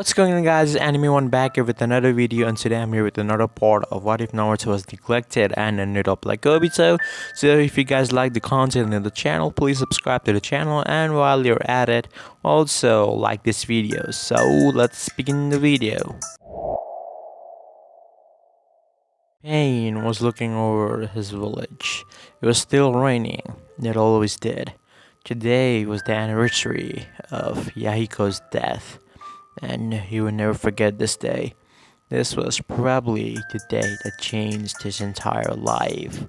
What's going on, guys? It's Anime1 back here with another video, and today I'm here with another part of What If Naruto was neglected and ended up like Obito. So if you guys like the content in the channel, please subscribe to the channel, and while you're at it, also like this video. So let's begin the video. Pain was looking over his village. It was still raining. It always did. Today was the anniversary of Yahiko's death, and he would never forget this day. This was probably the day that changed his entire life,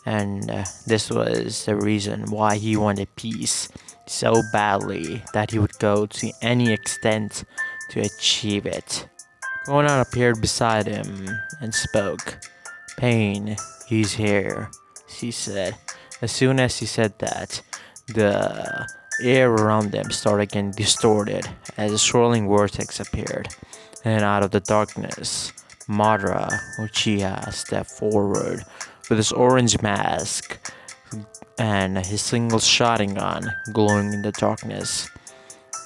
and this was the reason why he wanted peace so badly that he would go to any extent to achieve it. Konan appeared beside him and spoke. "Pain, he's here," she said. As soon as he said that, the air around them started getting distorted as a swirling vortex appeared, and out of the darkness, Madara Uchiha stepped forward with his orange mask and his single shotting gun glowing in the darkness.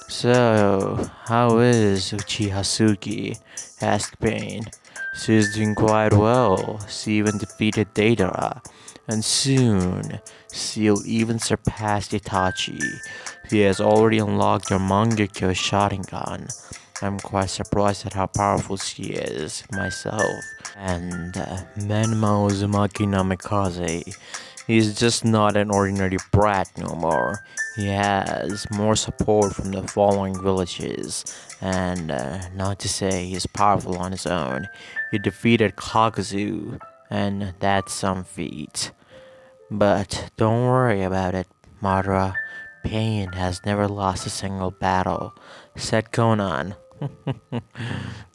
"So, how is Uchiha Suki?" asked Pain. "She's doing quite well. She even defeated Deidara, and soon she'll even surpass Itachi. She has already unlocked your Mangekyo Sharingan. I'm quite surprised at how powerful she is myself. And Menma Uzumaki Namikaze, he's just not an ordinary brat no more. He has more support from the following villages, and not to say he's powerful on his own. He defeated Kakuzu, and that's some feat. But don't worry about it, Madara. Pain has never lost a single battle," said Konan.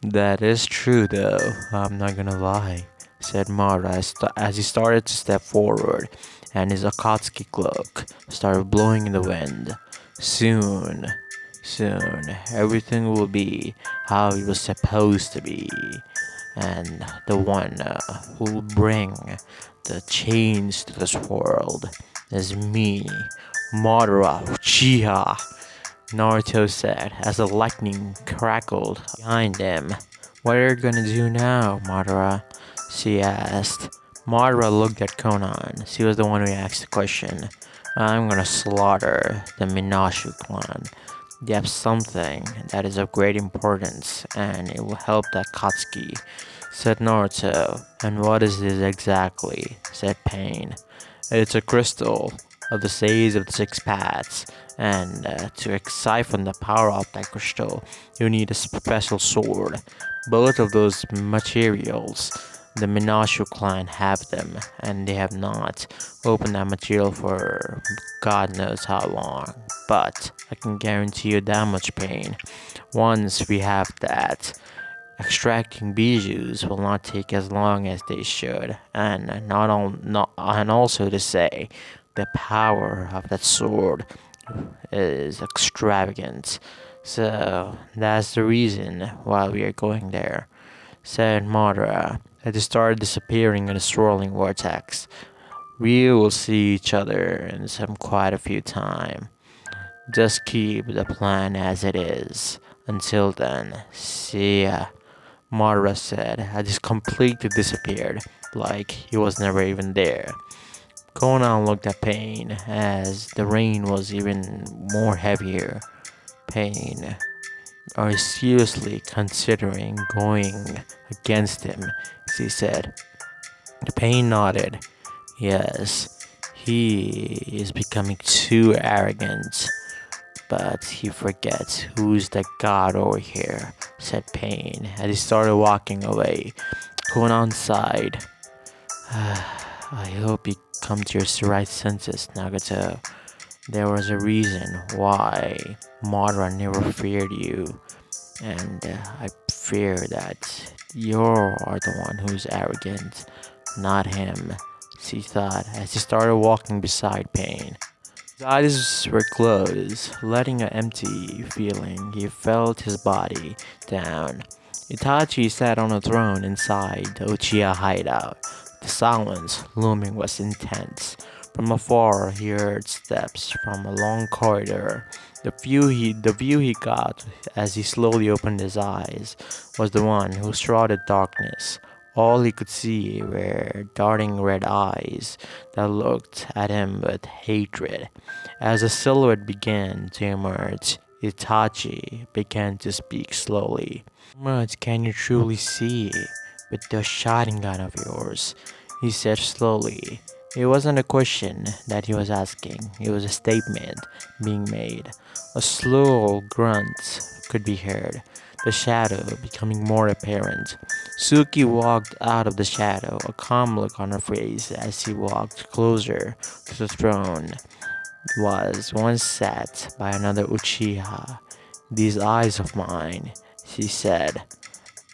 "That is true though, I'm not gonna lie," said Madara as he started to step forward, and his Akatsuki cloak started blowing in the wind. Soon, everything will be how it was supposed to be, and the one who will bring the change to this world is me, Madara Uchiha," Naruto said as the lightning crackled behind him. "What are you gonna do now, Madara?" she asked. Madara looked at Konan. She was the one who asked the question. "I'm gonna slaughter the Minato clan. They have something that is of great importance, and it will help the Akatsuki," said Naruto. "And what is this exactly?" said Pain. "It's a crystal of the Sage of the Six Paths, and to siphon the power of that crystal, you need a special sword. Both of those materials, the Minato clan have them, and they have not opened that material for God knows how long. But I can guarantee you that much, Pain. Once we have that, extracting bijous will not take as long as they should, and and also to say, the power of that sword is extravagant. So that's the reason why we are going there," said Madara as they started disappearing in a swirling vortex. "We will see each other in quite a few time. Just keep the plan as it is. Until then, see ya," Madara said as he completely disappeared, like he was never even there. Konan looked at Pain as the rain was even more heavier. "Pain, are you seriously considering going against him?" she said. Pain nodded. "Yes, he is becoming too arrogant. But he forgets who's the god over here," said Pain as he started walking away. Konan sighed. "I hope you come to your right senses, Nagato. There was a reason why Madara never feared you, and I fear that you are the one who's arrogant, not him," she thought as she started walking beside Pain. His eyes were closed, letting an empty feeling. He felt his body down. Itachi sat on a throne inside the Uchiha hideout. The silence looming was intense. From afar, he heard steps from a long corridor, The view he got as he slowly opened his eyes was the one who shrouded darkness. All he could see were darting red eyes that looked at him with hatred. As the silhouette began to emerge, Itachi began to speak slowly. "How much can you truly see with the shotgun gun of yours?" he said slowly. It wasn't a question that he was asking, it was a statement being made. A slow grunt could be heard, the shadow becoming more apparent. Suki walked out of the shadow, a calm look on her face as he walked closer to the throne. Was once sat by another Uchiha. "These eyes of mine," she said,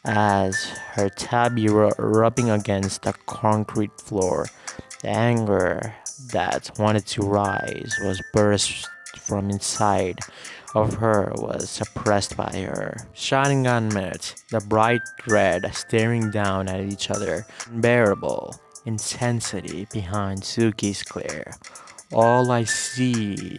as her tabby rubbing against the concrete floor. The anger that wanted to rise was burst from inside of her was suppressed by her. Sharingan met, the bright red staring down at each other, unbearable intensity behind Suki's glare. "All I see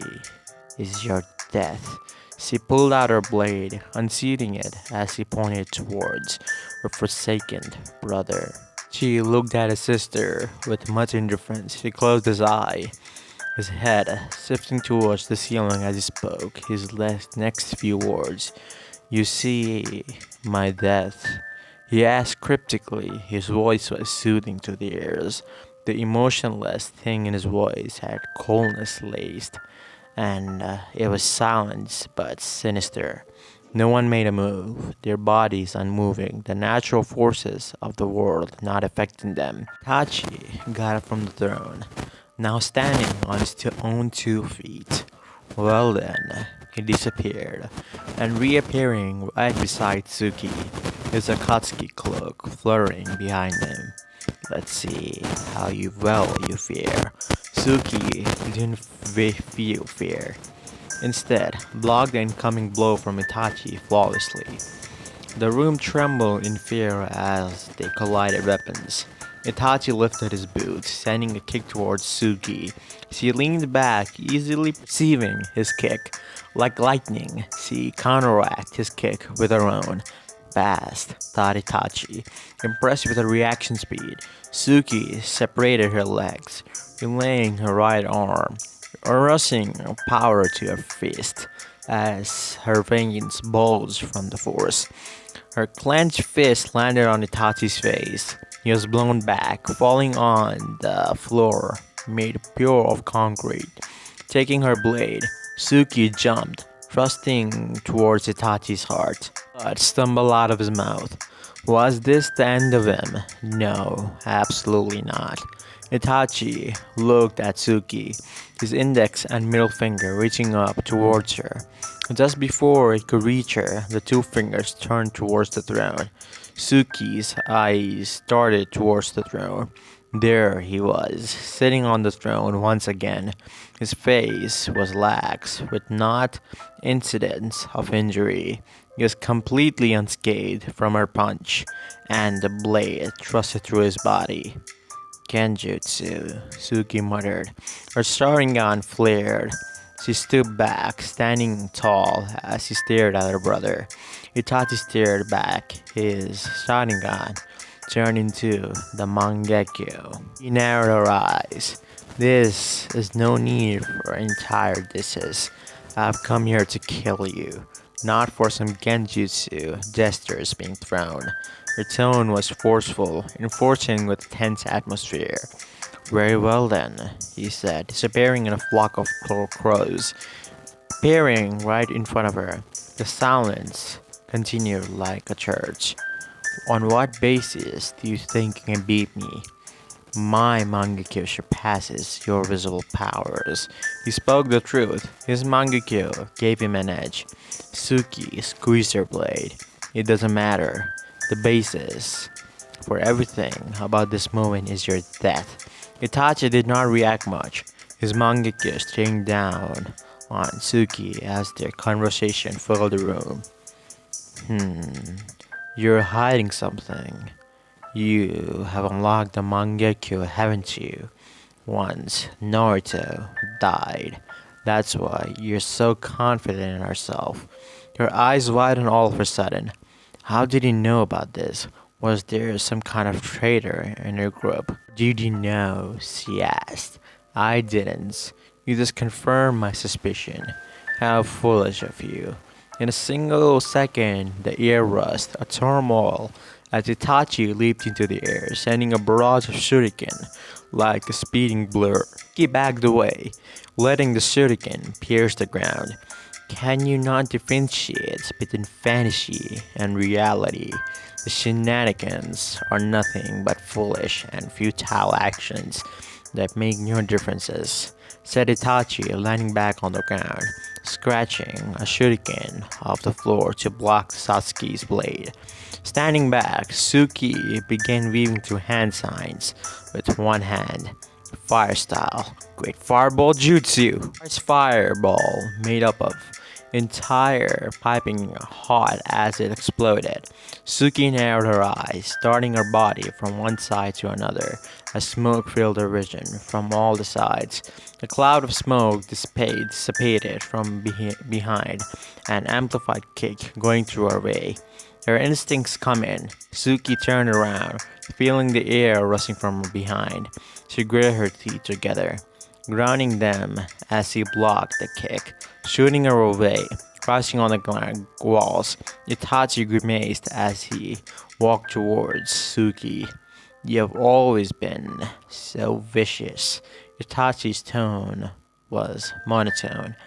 is your death." She pulled out her blade, unseating it as she pointed towards her forsaken brother. She looked at his sister with much indifference. He closed his eye, his head shifting towards the ceiling as he spoke his next few words. "You see my death?" he asked cryptically. His voice was soothing to the ears. The emotionless thing in his voice had coldness laced, and it was silence but sinister. No one made a move, their bodies unmoving, the natural forces of the world not affecting them. Tachi got up from the throne, now standing on his own 2 feet. "Well then," he disappeared, and reappearing right beside Suki, his Akatsuki cloak fluttering behind him. "Let's see how well you fare." Suki didn't feel fear. Instead, blocked the incoming blow from Itachi flawlessly. The room trembled in fear as they collided weapons. Itachi lifted his boot, sending a kick towards Suki. She leaned back, easily perceiving his kick. Like lightning, she counteracted his kick with her own. "Fast," thought Itachi, impressed with her reaction speed. Suki separated her legs, relaying her right arm, rushing power to her fist as her veins bulged from the force. Her clenched fist landed on Itachi's face. He was blown back, falling on the floor made pure of concrete. Taking her blade, Suki jumped, thrusting towards Itachi's heart. Blood stumbled out of his mouth. Was this the end of him? No, absolutely not. Itachi looked at Suki, his index and middle finger reaching up towards her. Just before he could reach her, the 2 fingers turned towards the throne. Suki's eyes started towards the throne. There he was, sitting on the throne once again. His face was lax, with not incidents of injury. He was completely unscathed from her punch, and the blade thrust through his body. "Genjutsu," Suki muttered. Her Sharingan flared. She stood back, standing tall as she stared at her brother. Itachi stared back, his Sharingan turned into the Mangekyo. He narrowed her eyes. "This is no need for entire dishes. I've come here to kill you, not for some genjutsu gestures being thrown." Her tone was forceful, enforcing with tense atmosphere. "Very well then," he said, disappearing in a flock of crows, appearing right in front of her. The silence continued like a church. "On what basis do you think you can beat me? My Mangekyo surpasses your visible powers." He spoke the truth. His Mangekyo gave him an edge. Suki squeezed her blade. "It doesn't matter. The basis for everything about this moment is your death." Itachi did not react much, his Mangekyo staring down on Suki as their conversation filled the room. You're hiding something. You have unlocked the Mangekyo, haven't you? Once Naruto died, That's why you're so confident in herself. Your eyes widen all of a sudden. How did you know about this? Was there some kind of traitor in your group? Did you know? She asked. I didn't. You just confirmed my suspicion. How foolish of you. In a single second, the air rushed, a turmoil, as Itachi leaped into the air, sending a barrage of shuriken like a speeding blur. He backed away, letting the shuriken pierce the ground. Can you not differentiate between fantasy and reality? The shenanigans are nothing but foolish and futile actions that make no differences, said Itachi, landing back on the ground, scratching a shuriken off the floor to block Sasuke's blade. Standing back, Suki began weaving through hand signs with one hand. Fire style. Great fireball jutsu. First fireball made up of entire piping hot as it exploded. Suki narrowed her eyes, darting her body from one side to another as smoke filled her vision from all the sides. A cloud of smoke dissipated from behind, an amplified kick going through her way. Her instincts come in. Suki turned around, feeling the air rushing from behind. She gritted her teeth together, grounding them as he blocked the kick, shooting her away, crashing on the walls. Itachi grimaced as he walked towards Suki. You have always been so vicious. Itachi's tone was monotone,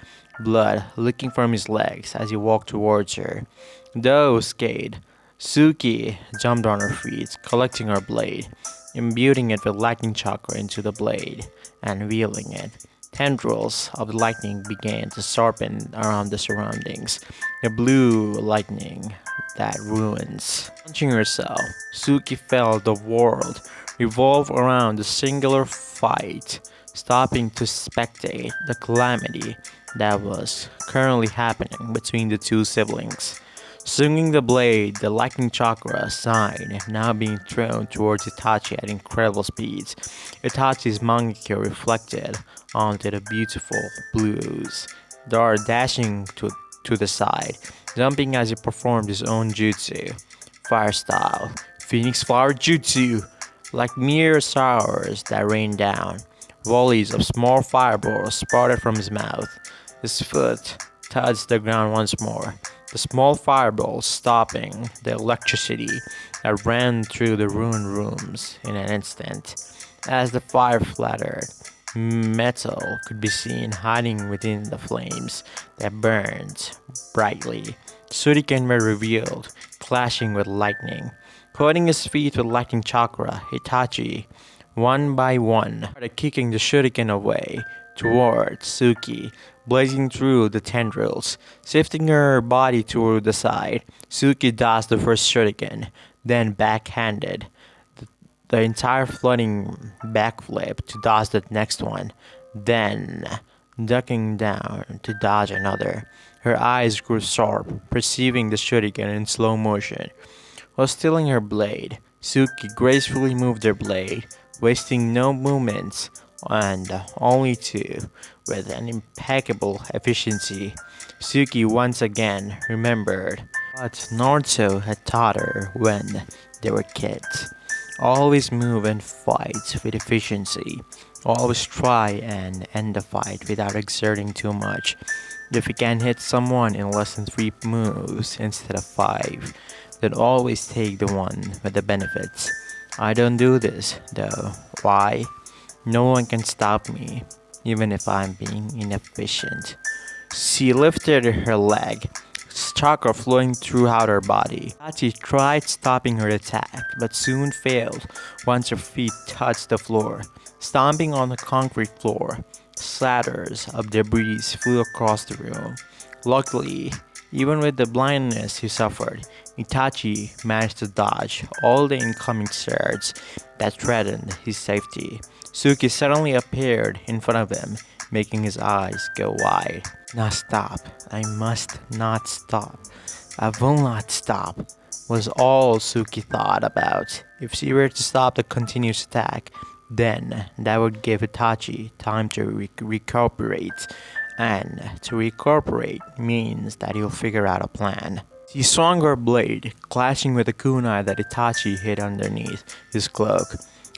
blood leaking from his legs as he walked towards her. Though scathed, Suki jumped on her feet, collecting her blade, imbuing it with lightning chakra into the blade, and wielding it. Tendrils of lightning began to sharpen around the surroundings, the blue lightning that ruins. Punching herself, Suki felt the world revolve around the singular fight, stopping to spectate the calamity that was currently happening between the two siblings. Swinging the blade, the lightning chakra sign now being thrown towards Itachi at incredible speeds. Itachi's mangekyo reflected onto the beautiful blues, dart dashing to the side, jumping as he performed his own jutsu. Fire style, Phoenix Flower Jutsu, like mere showers that rained down. Volleys of small fireballs sprouted from his mouth. His foot touched the ground once more, the small fireballs stopping the electricity that ran through the ruined rooms in an instant. As the fire flattered, metal could be seen hiding within the flames that burned brightly. Shuriken were revealed, clashing with lightning. Coating his feet with lightning chakra, Itachi, one by one, started kicking the shuriken away towards Suki, blazing through the tendrils. Shifting her body toward the side, Suki dodged the first shuriken, then backhanded the entire floating backflip to dodge the next one, then ducking down to dodge another. Her eyes grew sharp, perceiving the shuriken in slow motion. While stealing her blade, Suki gracefully moved her blade, wasting no movements, and only two, with an impeccable efficiency. Suki once again remembered what Naruto had taught her when they were kids. Always move and fight with efficiency. Always try and end the fight without exerting too much. If you can hit someone in less than 3 moves instead of 5, then always take the one with the benefits. I don't do this, though. Why? No one can stop me, even if I'm being inefficient. She lifted her leg, chakra flowing throughout her body. Itachi tried stopping her attack, but soon failed once her feet touched the floor. Stomping on the concrete floor, slatters of debris flew across the room. Luckily, even with the blindness he suffered, Itachi managed to dodge all the incoming swords that threatened his safety. Suki suddenly appeared in front of him, making his eyes go wide. Now stop. I must not stop. I will not stop, was all Suki thought about. If she were to stop the continuous attack, then that would give Itachi time to recuperate And to recuperate means that he'll figure out a plan. She swung her blade, clashing with the kunai that Itachi hid underneath his cloak.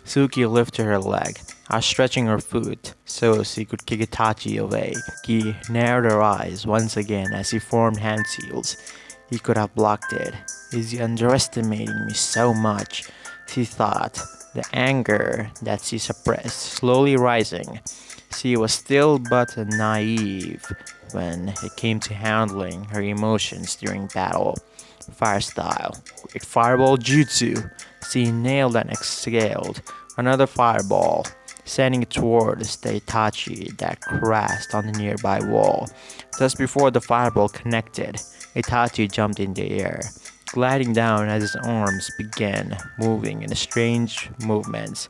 Suki lifted her leg, outstretching her foot so she could kick Itachi away. He narrowed her eyes once again as he formed hand seals. He could have blocked it. Is he underestimating me so much? She thought, the anger that she suppressed slowly rising. She was still but naive when it came to handling her emotions during battle. Fire style, great fireball jutsu. She nailed and exhaled another fireball, sending it towards the Itachi that crashed on the nearby wall. Just before the fireball connected, Itachi jumped in the air, gliding down as his arms began moving in strange movements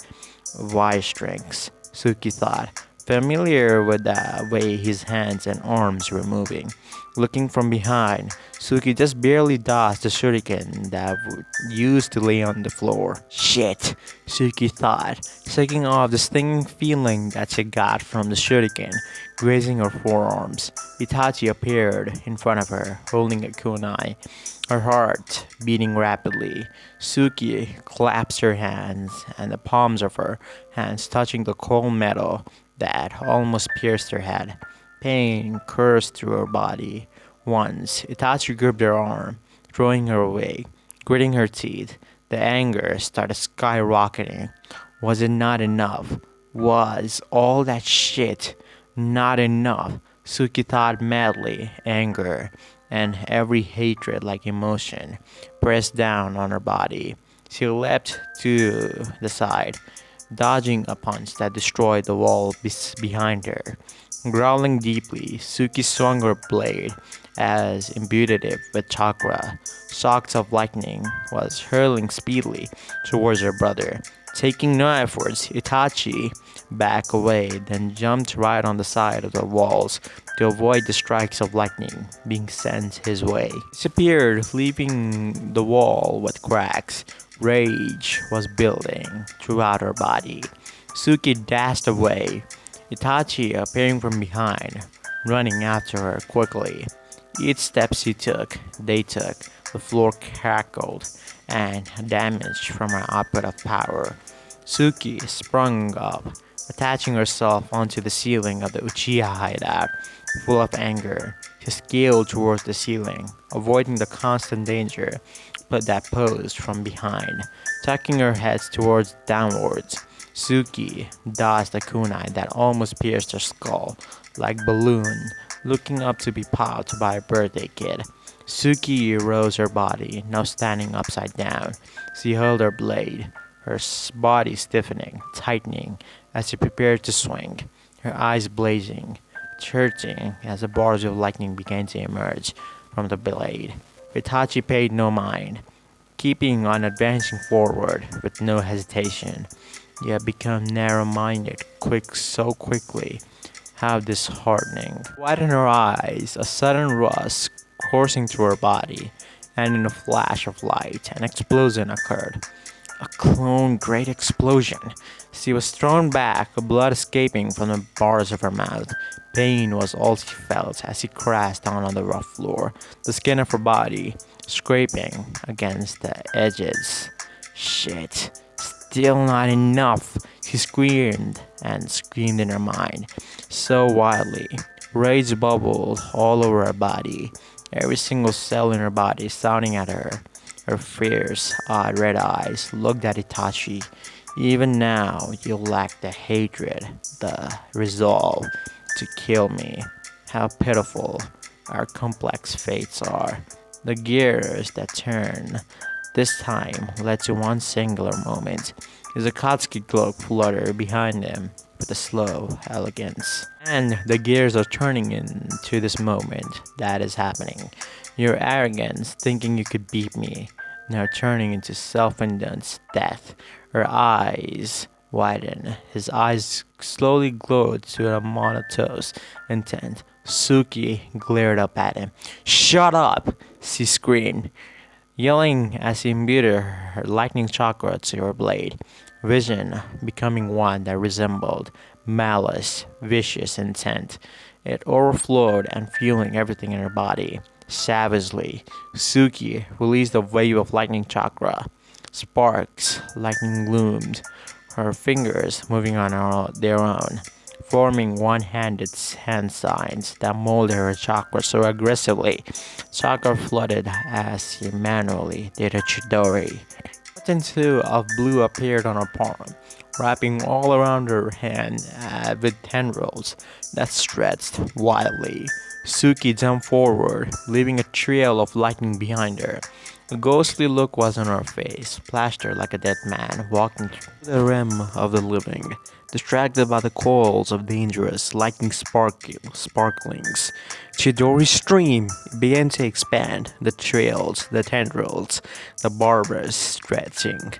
of wire strings. Suki thought, familiar with the way his hands and arms were moving. Looking from behind, Suki just barely dodged the shuriken that would used to lay on the floor. Shit, Suki thought, shaking off the stinging feeling that she got from the shuriken grazing her forearms. Itachi appeared in front of her, holding a kunai, her heart beating rapidly. Suki clasped her hands, and the palms of her hands touching the cold metal that almost pierced her head. Pain coursed through her body. Once, Itachi gripped her arm, throwing her away, gritting her teeth. The anger started skyrocketing. Was it not enough? Was all that shit not enough? Suki thought madly, anger and every hatred like emotion pressed down on her body. She leapt to the side, dodging a punch that destroyed the wall behind her. Growling deeply, Suki swung her blade as imbued it with chakra. Shocks of lightning was hurling speedily towards her brother. Taking no efforts, Itachi backed away, then jumped right on the side of the walls to avoid the strikes of lightning being sent his way. He disappeared, leaving the wall with cracks. Rage was building throughout her body. Suki dashed away, Itachi appearing from behind, running after her quickly. Each step they took, the floor crackled, and damaged from her output of power. Suki sprung up, attaching herself onto the ceiling of the Uchiha hideout. Full of anger, she scaled towards the ceiling, avoiding the constant danger but that posed from behind. Tucking her head towards downwards, Suki dodged the kunai that almost pierced her skull like balloon, looking up to be popped by a birthday kid. Suki rose her body, now standing upside down. She held her blade, her body stiffening, tightening as she prepared to swing, her eyes blazing, churching as the bars of lightning began to emerge from the blade. Itachi paid no mind, keeping on advancing forward with no hesitation. You have become narrow-minded so quickly. How disheartening. Wide in her eyes, a sudden rush coursing through her body, and in a flash of light, an explosion occurred. A clone great explosion. She was thrown back, blood escaping from the bars of her mouth. Pain was all she felt as she crashed down on the rough floor, the skin of her body scraping against the edges. Shit. Still not enough. She screamed and screamed in her mind, so wildly. Rage bubbled all over her body, every single cell in her body shouting at her. Her fierce, odd red eyes looked at Itachi. Even now, you lack the hatred, the resolve to kill me. How pitiful our complex fates are. The gears that turn this time led to one singular moment. His Akatsuki cloak fluttered behind him with a slow elegance. And the gears are turning into this moment that is happening. Your arrogance, thinking you could beat me, now turning into self-indulgence death. Her eyes widened. His eyes slowly glowed to a monotonous intent. Suki glared up at him. "Shut up!" she screamed, yelling as he imbued her lightning chakra to her blade, vision becoming one that resembled malice, vicious intent. It overflowed and fueling everything in her body. Savagely, Suki released a wave of lightning chakra. Sparks, lightning loomed, her fingers moving on their own, forming one-handed hand signs that molded her chakra so aggressively. Chakra flooded as she manually did a chidori. Button two of blue appeared on her palm, wrapping all around her hand with tendrils that stretched wildly. Suki jumped forward, leaving a trail of lightning behind her. A ghostly look was on her face, plastered like a dead man walking through the realm of the living, distracted by the coils of dangerous lightning sparklings. Chidori's stream began to expand, the trails, the tendrils, the barbers stretching,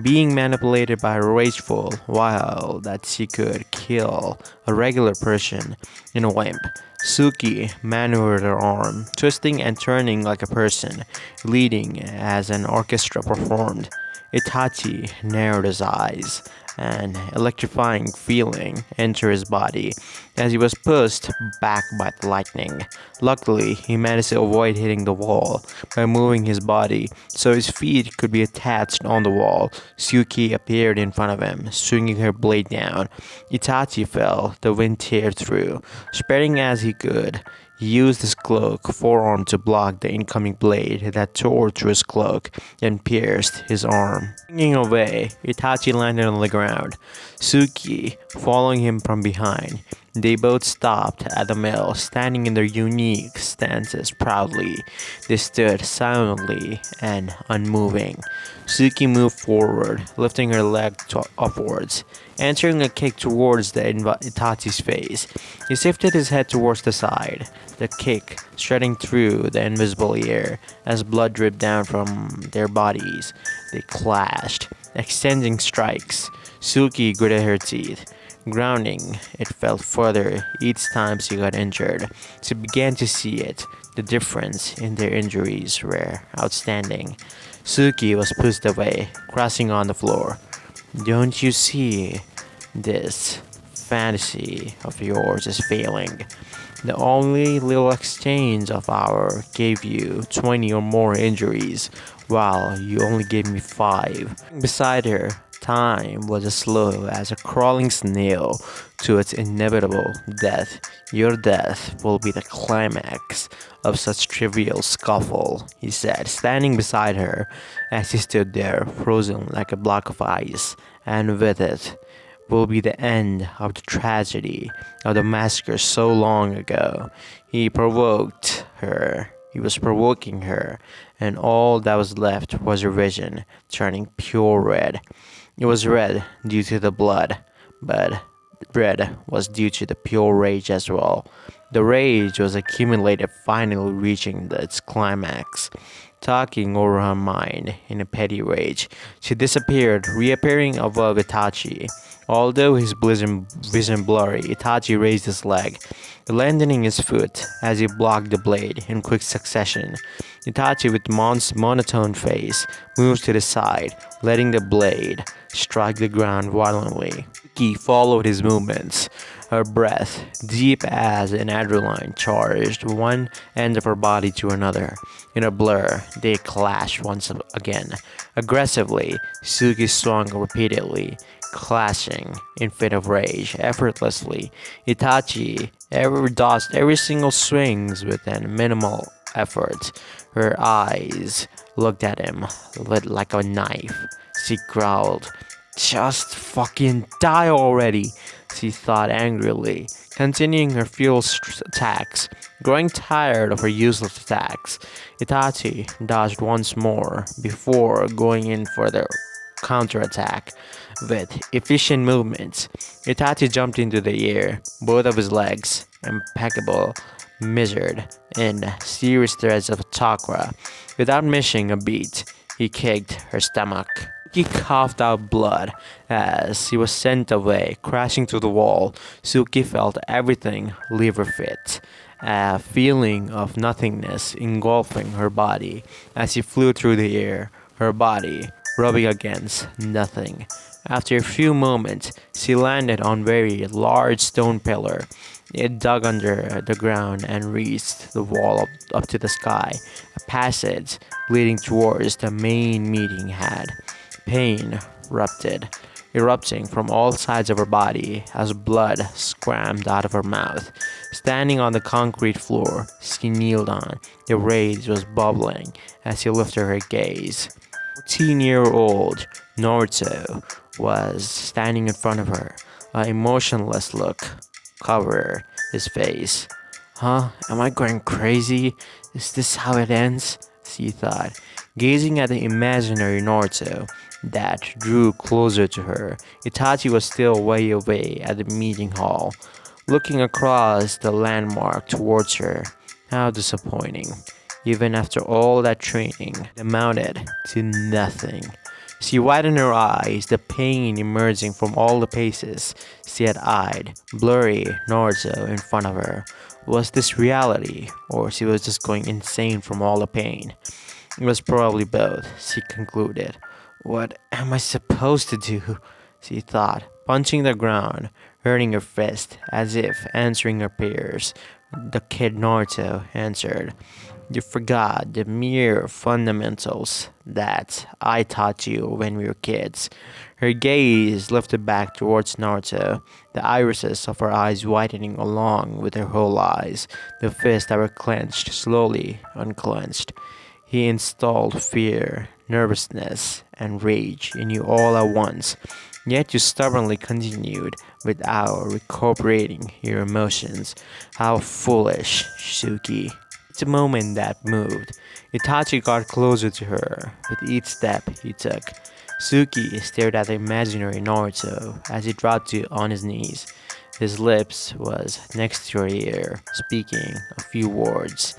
being manipulated by a rageful while that she could kill a regular person in a limp. Suki maneuvered her arm, twisting and turning like a person, leading as an orchestra performed. Itachi narrowed his eyes, an electrifying feeling entered his body as he was pushed back by the lightning. Luckily, he managed to avoid hitting the wall by moving his body so his feet could be attached on the wall. Suki appeared in front of him, swinging her blade down. Itachi fell, the wind teared through. Spreading as he could, he used his cloak forearm to block the incoming blade that tore through his cloak and pierced his arm. Swinging away, Itachi landed on the ground, Suki following him from behind. They both stopped at the mill, standing in their unique stances proudly. They stood silently and unmoving. Suki moved forward, lifting her leg upwards, answering a kick towards Itachi's face. He shifted his head towards the side, the kick shredding through the invisible air as blood dripped down from their bodies. They clashed, extending strikes. Suki gritted her teeth. Grounding, it felt further each time she got injured. She began to see it. The difference in their injuries were outstanding. Suki was pushed away, crashing on the floor. Don't you see? This fantasy of yours is failing. The only little exchange of our gave you 20 or more injuries, while you only gave me 5. Beside her, time was as slow as a crawling snail to its inevitable death. Your death will be the climax of such trivial scuffle, he said, standing beside her as he stood there, frozen like a block of ice, and with it will be the end of the tragedy of the massacre so long ago. He was provoking her, and all that was left was her vision, turning pure red. It was red due to the blood, but red was due to the pure rage as well. The rage was accumulated, finally reaching its climax. Talking over her mind in a petty rage, she disappeared, reappearing above Itachi. Although his vision blurry, Itachi raised his leg, landing his foot as he blocked the blade in quick succession. Itachi, with monotone face, moves to the side, letting the blade strike the ground violently. Suki followed his movements, her breath deep as an adrenaline charged one end of her body to another. In a blur, they clashed once again. Aggressively, Suki swung repeatedly, clashing in fit of rage, effortlessly. Itachi dodged every single swings with a minimal effort. Her eyes looked at him like a knife. She growled, "Just fucking die already," she thought angrily, continuing her futile attacks. Growing tired of her useless attacks, Itachi dodged once more before going in for the counterattack. With efficient movements, Itachi jumped into the air, both of his legs impeccable, measured in serious threads of chakra. Without missing a beat, he kicked her stomach. He coughed out blood as he was sent away, crashing to the wall. Suki felt everything leave her feet, a feeling of nothingness engulfing her body as she flew through the air, her body rubbing against nothing. After a few moments, she landed on a very large stone pillar. It dug under the ground and reached the wall up to the sky, a passage leading towards the main meeting had. Pain erupting from all sides of her body as blood scrambled out of her mouth. Standing on the concrete floor, she kneeled on. The rage was bubbling as she lifted her gaze. 14-year-old Naruto was standing in front of her. An emotionless look covered his face. Huh? Am I going crazy? Is this how it ends? She thought, gazing at the imaginary Naruto that drew closer to her. Itachi was still way away at the meeting hall, looking across the landmark towards her. How disappointing. Even after all that training, it amounted to nothing. She widened her eyes, the pain emerging from all the paces she had eyed, blurry Naruto in front of her. Was this reality, or she was just going insane from all the pain? It was probably both, she concluded. What am I supposed to do? She thought, punching the ground, hurting her fist, as if answering her prayers. The kid Naruto answered. You forgot the mere fundamentals that I taught you when we were kids. Her gaze lifted back towards Naruto, the irises of her eyes widening along with her whole eyes. The fists that were clenched slowly unclenched. He installed fear, nervousness, and rage in you all at once. Yet you stubbornly continued without recuperating your emotions. How foolish, Suki. It's a moment that moved. Itachi got closer to her with each step he took. Suki stared at the imaginary Naruto as he dropped on his knees. His lips was next to her ear, speaking a few words.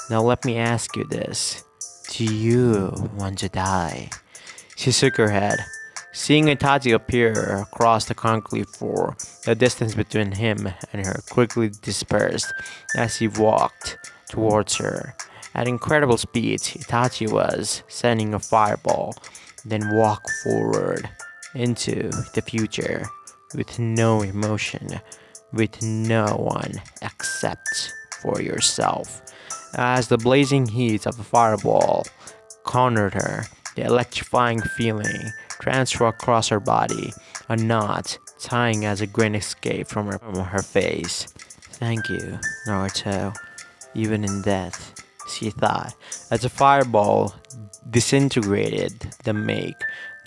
Now let me ask you this. Do you want to die? She shook her head. Seeing Itachi appear across the concrete floor, the distance between him and her quickly dispersed as he walked towards her. At incredible speed, Itachi was sending a fireball, then walked forward into the future with no emotion, with no one except for yourself. As the blazing heat of the fireball cornered her, the electrifying feeling transferred across her body, a knot tying as a grin escaped from her face. Thank you, Naruto. Even in death, she thought, as the fireball disintegrated the make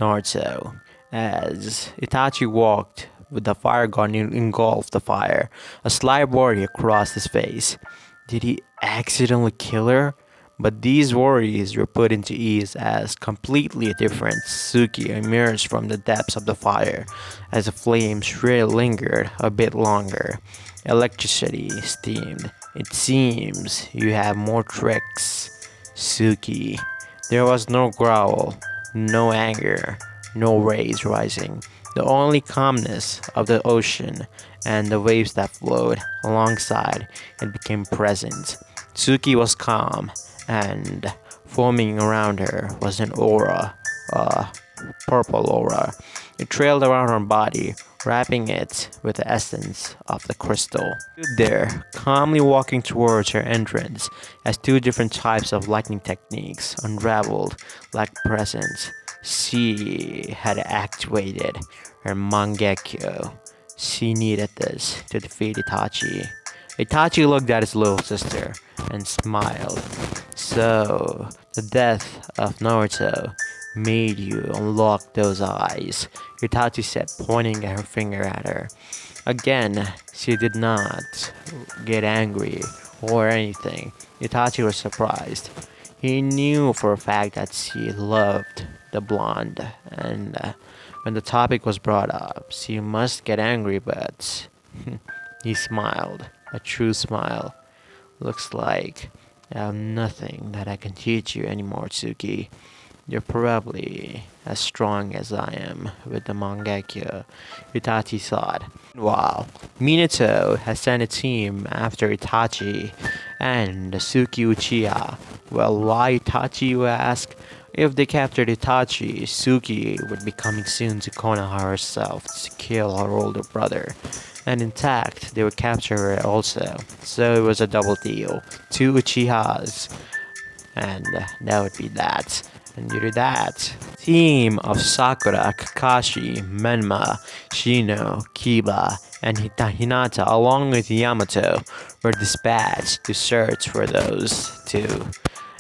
Naruto. As Itachi walked with the fire gun engulfed the fire, a slight worry crossed his face. Did he accidentally kill her? But these worries were put into ease as completely different Suki emerged from the depths of the fire as the flames really lingered a bit longer. Electricity steamed. It seems you have more tricks, Suki. There was no growl, no anger, no rage rising. The only calmness of the ocean and the waves that flowed alongside it became present. Suki was calm, and foaming around her was an aura, a purple aura. It trailed around her body, wrapping it with the essence of the crystal. She stood there, calmly walking towards her entrance as two different types of lightning techniques unraveled like presents. She had activated her Mangekyo. She needed this to defeat Itachi. Itachi looked at his little sister and smiled. So, the death of Naruto made you unlock those eyes, Itachi said, pointing her finger at her. Again, she did not get angry or anything. Itachi was surprised. He knew for a fact that she loved the blonde, and when the topic was brought up, she must get angry, but he smiled, a true smile. Looks like I have nothing that I can teach you anymore, Tsuki. You're probably as strong as I am with the Mangekyo, Itachi thought. Meanwhile, Minato has sent a team after Itachi and Suki Uchiha. Well, why Itachi, you ask? If they captured Itachi, Suki would be coming soon to Konoha herself to kill her older brother. And intact, they would capture her also. So it was a double deal. Two Uchihas. And that would be that. And due to that, team of Sakura, Kakashi, Menma, Shino, Kiba, and Hinata, along with Yamato, were dispatched to search for those two.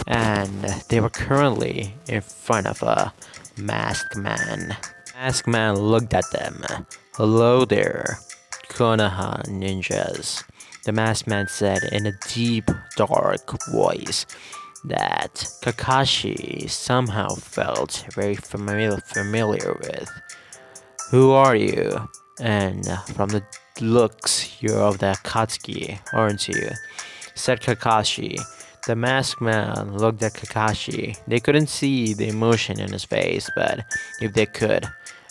And they were currently in front of a masked man. Masked man looked at them. Hello there, Konoha ninjas. The masked man said in a deep, dark voice that Kakashi somehow felt very familiar with. Who are you? And from the looks, you're of the Akatsuki, aren't you? Said Kakashi. The masked man looked at Kakashi. They couldn't see the emotion in his face, but if they could,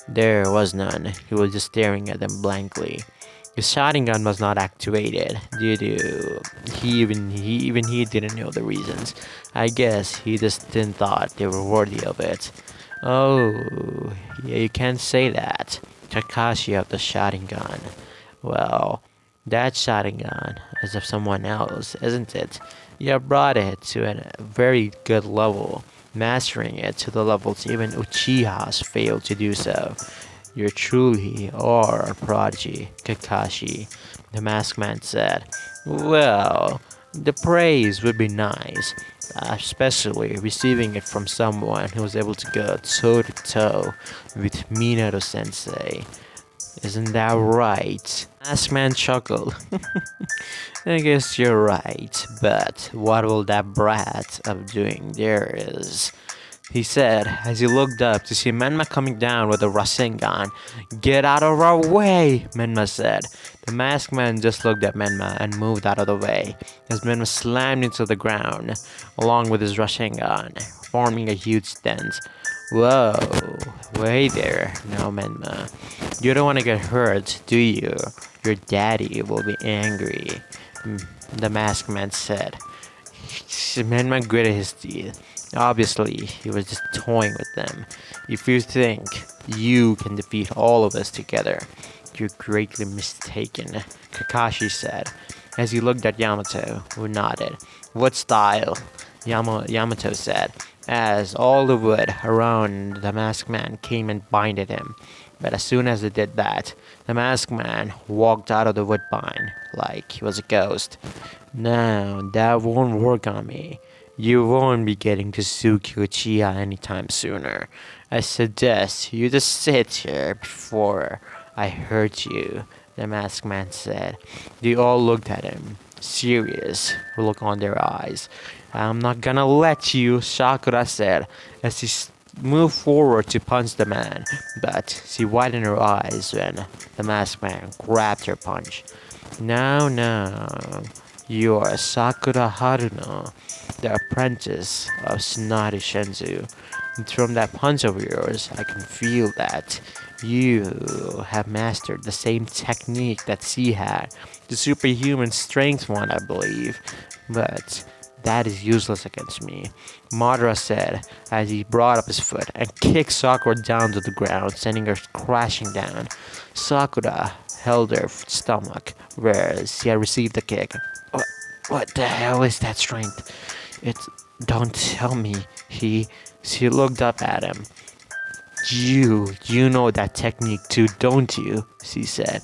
there was none. He was just staring at them blankly. His shotgun gun was not activated due to he didn't know the reasons. I guess he just didn't thought they were worthy of it. Oh, yeah, you can't say that. Kakashi of the shotgun gun. Well, that shotgun gun is of someone else, isn't it? You brought it to a very good level, mastering it to the levels even Uchihas failed to do so. You truly are a prodigy, Kakashi, the masked man said. Well, the praise would be nice, especially receiving it from someone who was able to go toe to toe with Minato sensei. Isn't that right? Masked man chuckled. I guess you're right, but what will that brat of doing there is? He said as he looked up to see Menma coming down with a Rasengan. Get out of our way, Menma said. The masked man just looked at Menma and moved out of the way as Menma slammed into the ground along with his Rasengan, forming a huge dent. Whoa, wait there, now Menma. You don't want to get hurt, do you? Your daddy will be angry, the masked man said. Menma gritted his teeth. Obviously, he was just toying with them. If you think you can defeat all of us together, you're greatly mistaken, Kakashi said, as he looked at Yamato, who nodded. What style? Yamato said, as all the wood around the masked man came and binded him. But as soon as it did that, the masked man walked out of the woodbine like he was a ghost. No, that won't work on me. You won't be getting to Suki Uchiha anytime sooner. I suggest you just sit here before I hurt you, the masked man said. They all looked at him, serious look on their eyes. I'm not gonna let you, Sakura said, as she moved forward to punch the man, but she widened her eyes when the masked man grabbed her punch. No, you are Sakura Haruno, the apprentice of Tsunade Shenzu. And from that punch of yours, I can feel that you have mastered the same technique that she had, the superhuman strength one, I believe. But that is useless against me, Madara said as he brought up his foot and kicked Sakura down to the ground, sending her crashing down. Sakura held her stomach where she had received the kick. What the hell is that strength? Don't tell me. She looked up at him. You know that technique too, don't you? She said.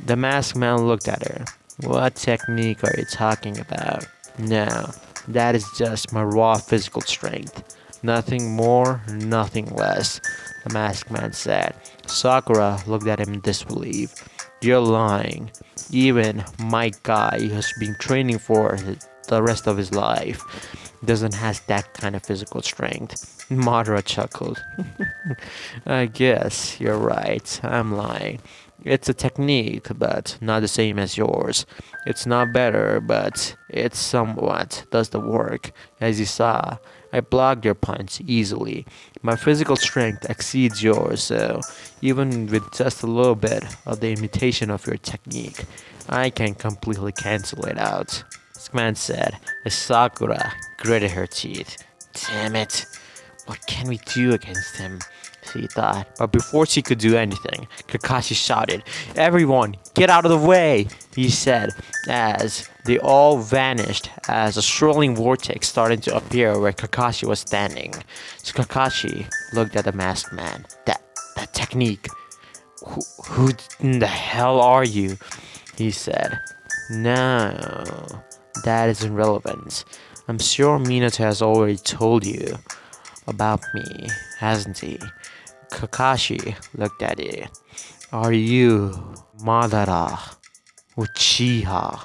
The masked man looked at her. What technique are you talking about? No, that is just my raw physical strength. Nothing more, nothing less, the masked man said. Sakura looked at him in disbelief. You're lying. Even my guy who's been training for the rest of his life doesn't have that kind of physical strength. Madara chuckled. I guess you're right. I'm lying. It's a technique, but not the same as yours. It's not better, but it somewhat does the work. As you saw, I blocked your punch easily. My physical strength exceeds yours, so even with just a little bit of the imitation of your technique, I can completely cancel it out. This man said as Sakura gritted her teeth. Damn it. What can we do against him? She thought. But before she could do anything, Kakashi shouted, "Everyone, get out of the way!" he said, as they all vanished as a swirling vortex started to appear where Kakashi was standing. So Kakashi looked at the masked man. That technique. Who in the hell are you? He said. No, that isn't relevant. I'm sure Minato has already told you about me, hasn't he? Kakashi looked at it. Are you Madara Uchiha?